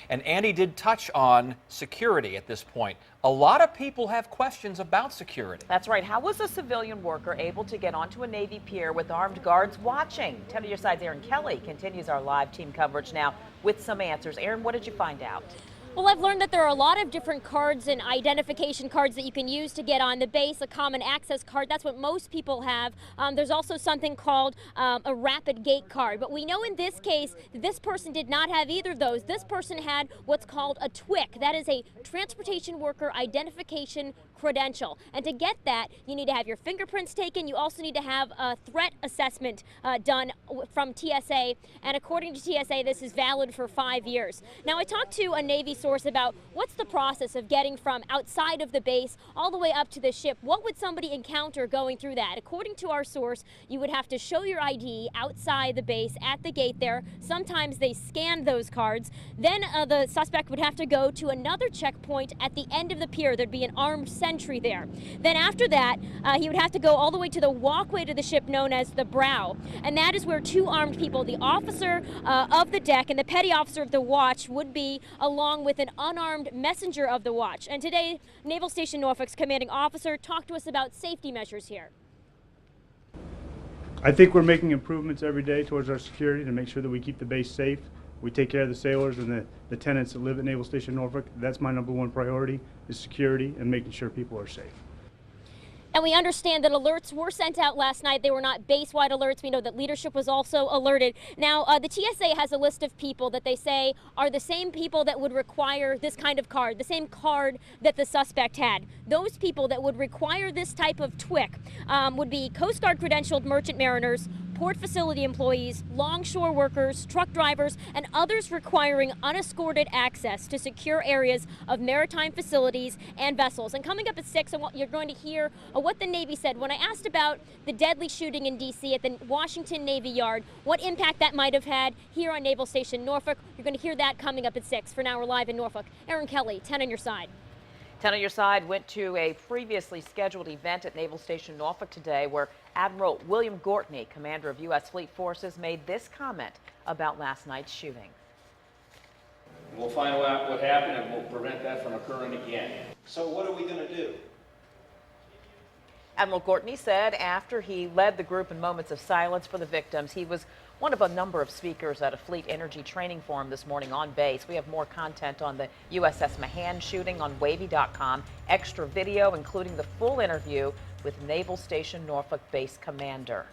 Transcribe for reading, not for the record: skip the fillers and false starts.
And Andy did touch on security at this point. A lot of people have questions about security. That's right. How was a civilian worker able to get onto a Navy pier with armed guards watching? 10 on your side's Erin Kelly continues our live team coverage now with some answers. Erin, what did you find out? Well, I've learned that there are a lot of different cards and identification cards that you can use to get on the base. A common access card, that's what most people have. There's also something called a rapid gate card. But we know in this case, this person did not have either of those. This person had what's called a TWIC. That is a Transportation Worker Identification Credential. And to get that, you need to have your fingerprints taken. You also need to have a threat assessment done from TSA. And according to TSA, this is valid for 5 years. Now, I talked to a Navy source about what's the process of getting from outside of the base all the way up to the ship. What would somebody encounter going through that? According to our source, you would have to show your ID outside the base at the gate there. Sometimes they scan those cards. Then the suspect would have to go to another checkpoint at the end of the pier. There'd be an armed sentry there. Then after that, he would have to go all the way to the walkway to the ship known as the brow. And that is where two armed people, the officer of the deck and the petty officer of the watch, would be, along with an unarmed messenger of the watch. And today, Naval Station Norfolk's commanding officer talked to us about safety measures here. I think we're making improvements every day towards our security to make sure that we keep the base safe. We take care of the sailors and the tenants that live at Naval Station Norfolk. That's my #1 priority, is security and making sure people are safe. And we understand that alerts were sent out last night. They were not base-wide alerts. We know that leadership was also alerted. Now, the TSA has a list of people that they say are the same people that would require this kind of card, the same card that the suspect had. Those people that would require this type of TWIC would be Coast Guard credentialed merchant mariners, port facility employees, longshore workers, truck drivers, and others requiring unescorted access to secure areas of maritime facilities and vessels. And coming up at 6, you're going to hear what the Navy said when I asked about the deadly shooting in D.C. at the Washington Navy Yard, what impact that might have had here on Naval Station Norfolk. You're going to hear that coming up at 6. For now, we're live in Norfolk. Erin Kelly, 10 on your side. 10 on your side went to a previously scheduled event at Naval Station Norfolk today where Admiral William Gortney, commander of U.S. Fleet Forces, made this comment about last night's shooting. We'll find out what happened and we'll prevent that from occurring again. So what are we going to do? Admiral Gortney said after he led the group in moments of silence for the victims, he was one of a number of speakers at a fleet energy training forum this morning on base. We have more content on the USS Mahan shooting on wavy.com. Extra video, including the full interview with Naval Station Norfolk base commander.